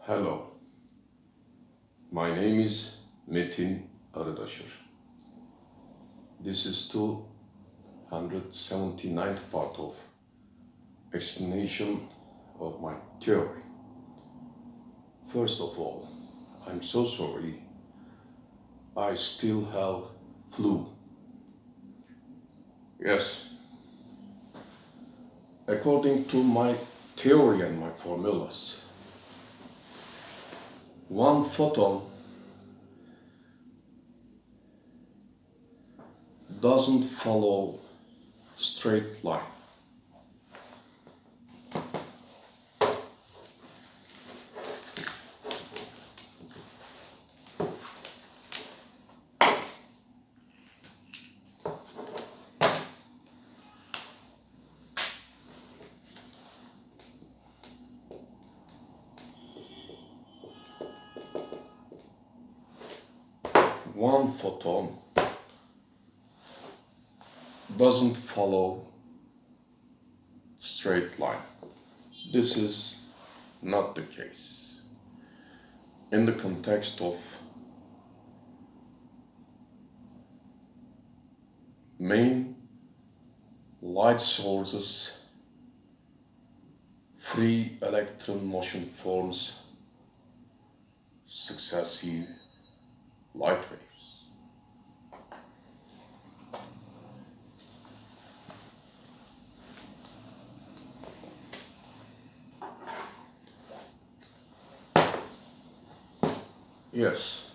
Hello, my name is METİN. This is 279th part of explanation of my theory. First of all, I'm so sorry, I still have flu. Yes, according to my theory and my formulas, one photon doesn't follow straight line. One photon doesn't follow straight line. This is not the case in the context of main light sources. Free electron motion forms successive light waves. Yes,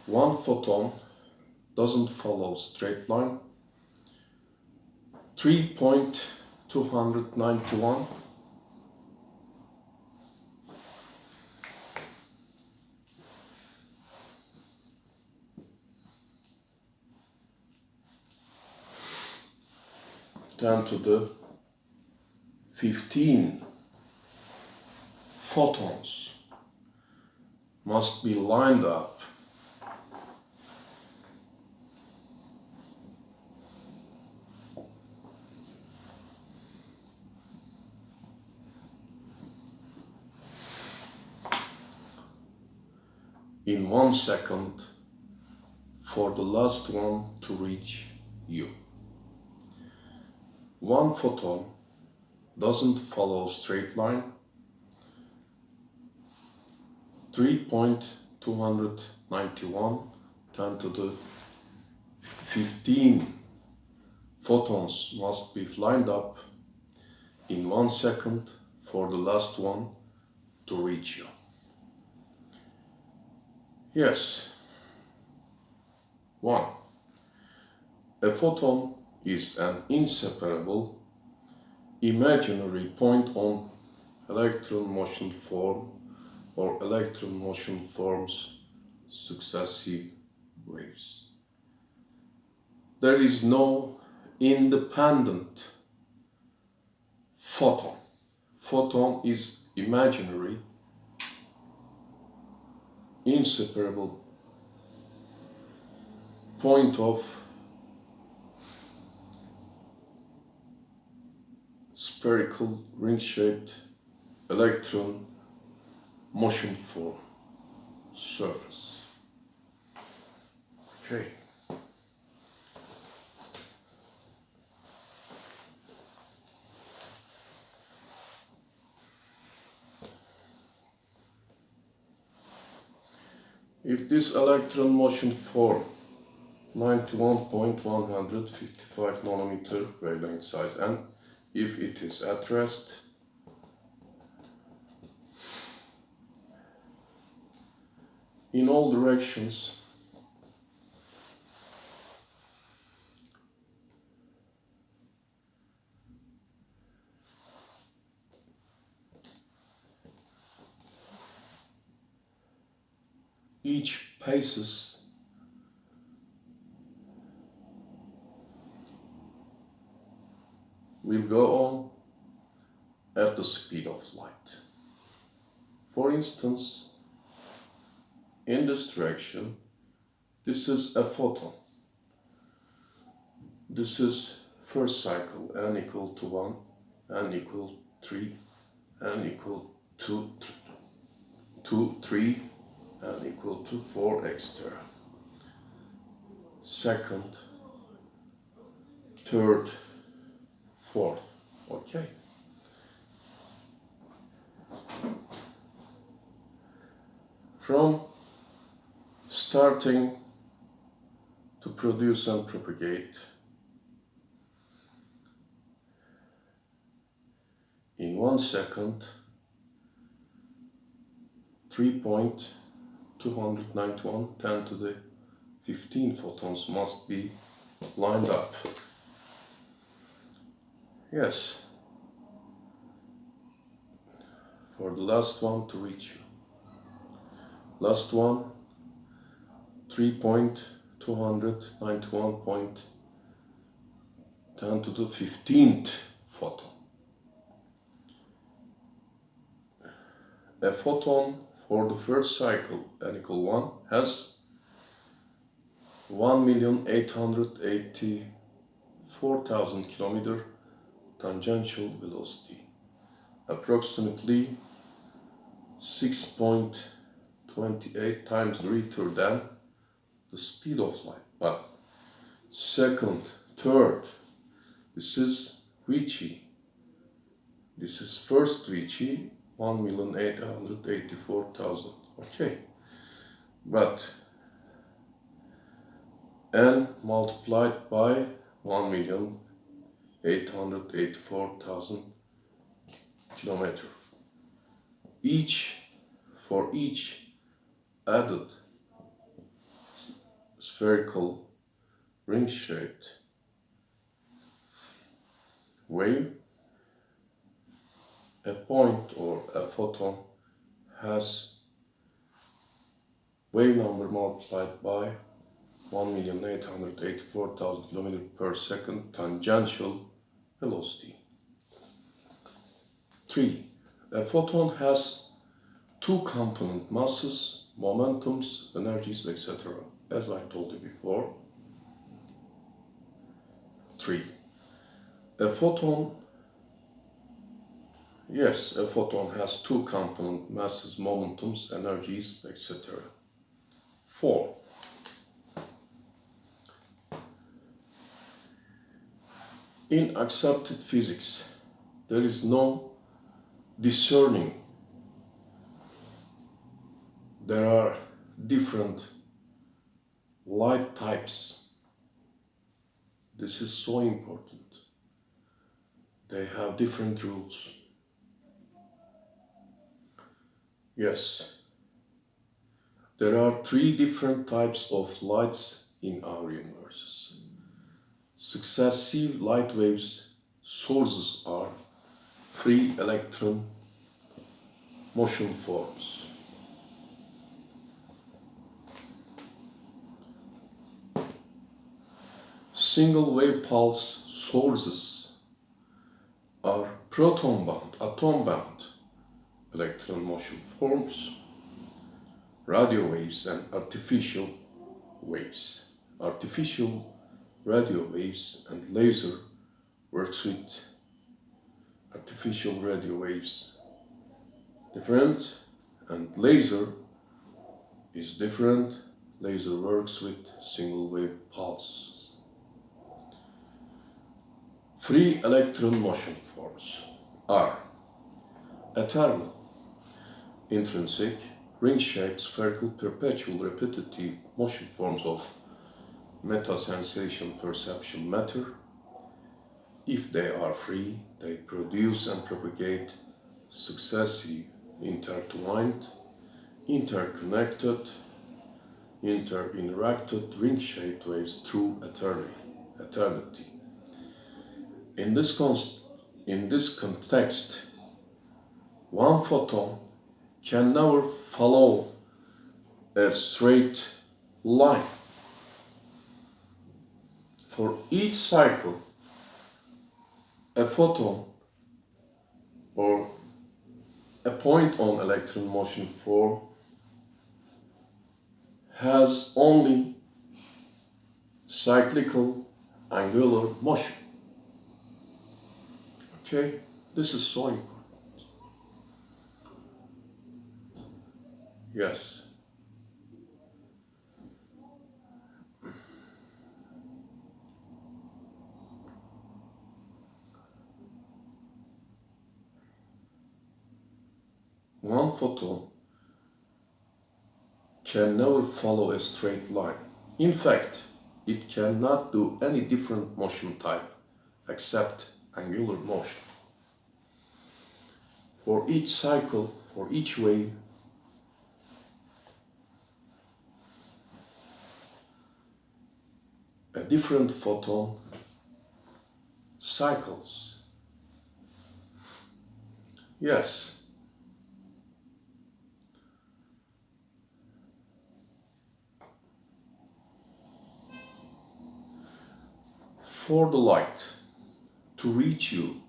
one photon doesn't follow straight line. 3.291 10 to the 15 photons must be lined up in 1 second for the last one to reach you. One photon doesn't follow straight line. 3.291 10 to the 15 photons must be lined up in 1 second for the last one to reach you. Yes. 1. A photon is an inseparable imaginary point on electron motion form or electron motion forms successive waves. There is no independent photon. Photon is imaginary, inseparable point of spherical ring-shaped electron motion form surface. Okay. If this electron motion form 91.155 nanometer wavelength size, and if it is at rest, in all directions, each passes will go on at the speed of light. For instance, in this direction, this is a photon. This is first cycle, n equal to 1, n equal 3, n equal to to 3 and equal to 4 extra. Second, third, fourth. Okay. From starting to produce and propagate in 1 second, 3.291 10 to the 15 photons must be lined up. Yes, for the last one to reach you. Last one, 3.291.10 to the 15th photon. A photon for the first cycle, n equal 1, has 1,884,000 km tangential velocity, approximately 6.28 times greater than the speed of light. But second, third, this is Ricci. This is first Ricci, 1,884,000. Okay, but n multiplied by 1,884,000 kilometers. For each added spherical ring-shaped wave, a point or a photon has wave number multiplied by 1,884,000 km per second tangential velocity. 3. A photon has two component masses, momentums, energies, etc. As I told you before. 3. A photon has two component masses, momentums, energies, etc. 4. In accepted physics, there is no discerning. There are different light types. This is so important. They have different rules. Yes, there are 3 different types of lights in our universe. Successive light waves sources are free electron motion forms. Single wave pulse sources are proton-bound, atom-bound electron motion forms, radio waves and artificial waves. Artificial radio waves and laser works with artificial radio waves different, and laser is different. Laser works with single wave pulses. Free electron motion forms are eternal, intrinsic, ring-shaped, spherical, perpetual, repetitive motion forms of meta-sensation perception matter. If they are free, they produce and propagate successive, intertwined, interconnected, interacted ring-shaped waves through eternity. In this context, one photon can never follow a straight line. For each cycle, a photon or a point on electron motion form has only cyclical angular motion. Okay, this is so important. Yes. One photon can never follow a straight line. In fact, it cannot do any different motion type except angular motion. For each cycle, for each wave, a different photon cycles. Yes. For the light to reach you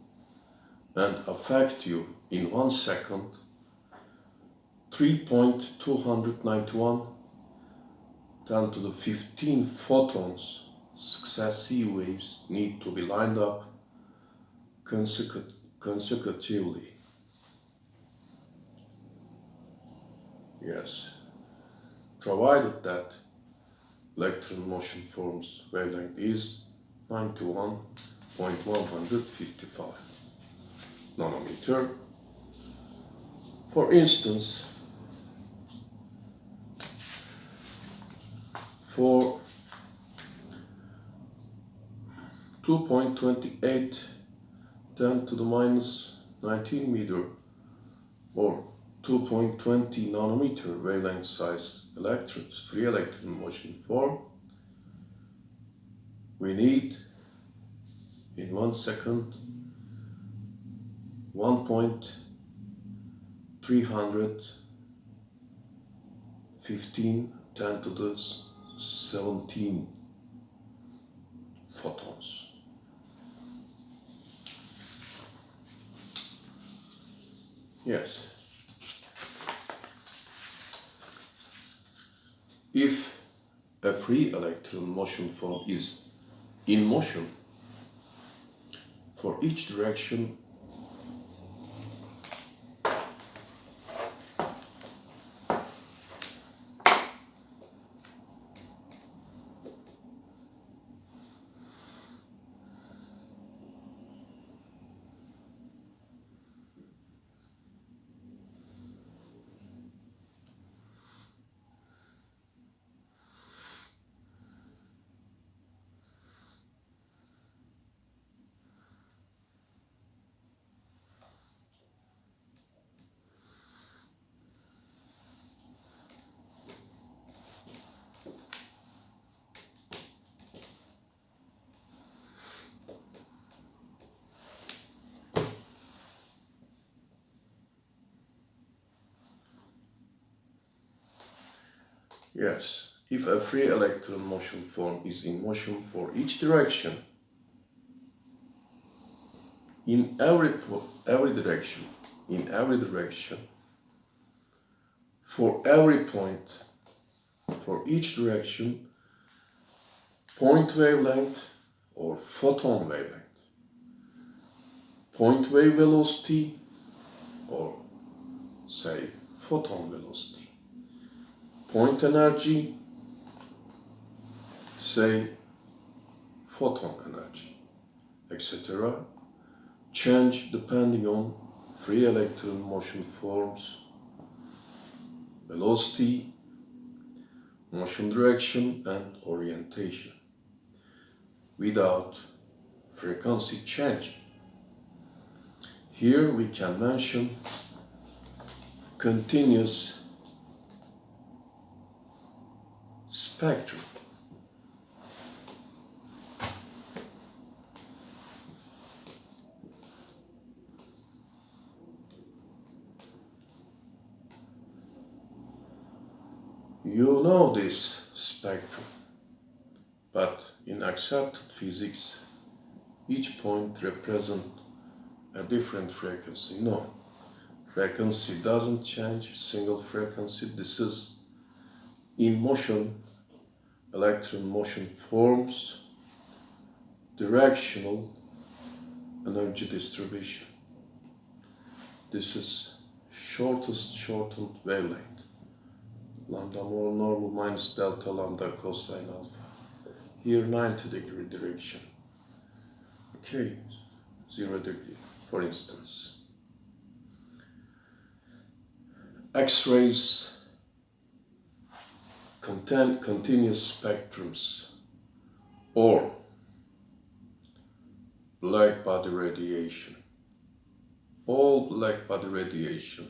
and affect you in 1 second, 3.291 10⁻⁵ photons, successive waves, need to be lined up consecutively. Yes, provided that electron motion form's wavelength is 91.155 nanometer. For instance, for 2.28 10⁻⁹ meter or 2.20 nanometer wavelength size electrons, free electron motion form, we need in 1 second 1.315 10⁻⁷ photons. Yes. If a free electron motion form is in motion, for each direction yes, if a free electron motion form is in motion for each direction, in every direction, for every point, for each direction, point wavelength or photon wavelength, point wave velocity or say photon velocity, point energy, say photon energy, etc., change depending on free electron motion forms, velocity, motion direction, and orientation, without frequency change. Here we can mention continuous spectrum. You know this spectrum, but in accepted physics, each point represents a different frequency. No, frequency doesn't change, single frequency. This is in motion, electron motion forms directional energy distribution. This is shortened wavelength. lambda more normal minus delta lambda cosine alpha. Here 90-degree direction. Okay, 0 degree, for instance. X-rays contain continuous spectrums or black body radiation. All black body radiation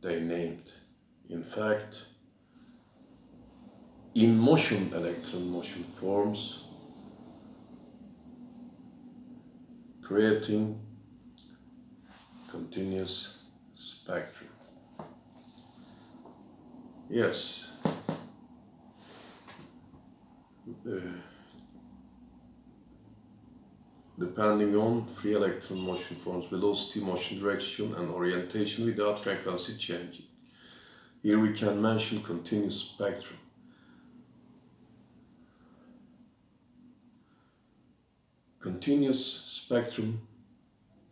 they named. In fact, in motion electron motion forms, creating continuous spectrum. Yes. Depending on free electron motion forms, velocity, motion direction, and orientation without frequency changing. Here we can mention continuous spectrum. Continuous spectrum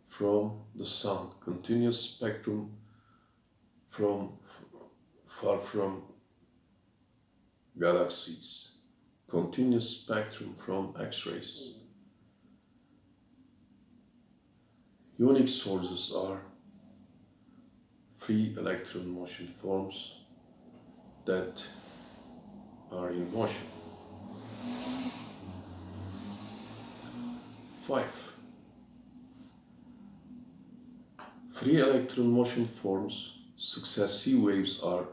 from the sun, continuous spectrum from far from galaxies, continuous spectrum from X-rays. Unique sources are free electron motion forms that are in motion. 5. Free electron motion forms, successive waves, are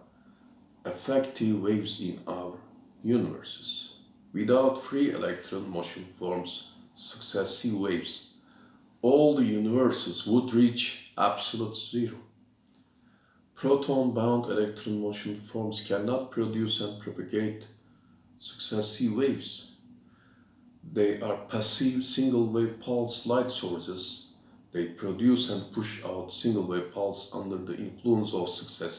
effective waves in our universes. Without free electron motion forms, successive waves, all the universes would reach absolute zero. Proton-bound electron motion forms cannot produce and propagate successive waves. They are passive single-wave pulse light sources. They produce and push out single-wave pulse under the influence of successive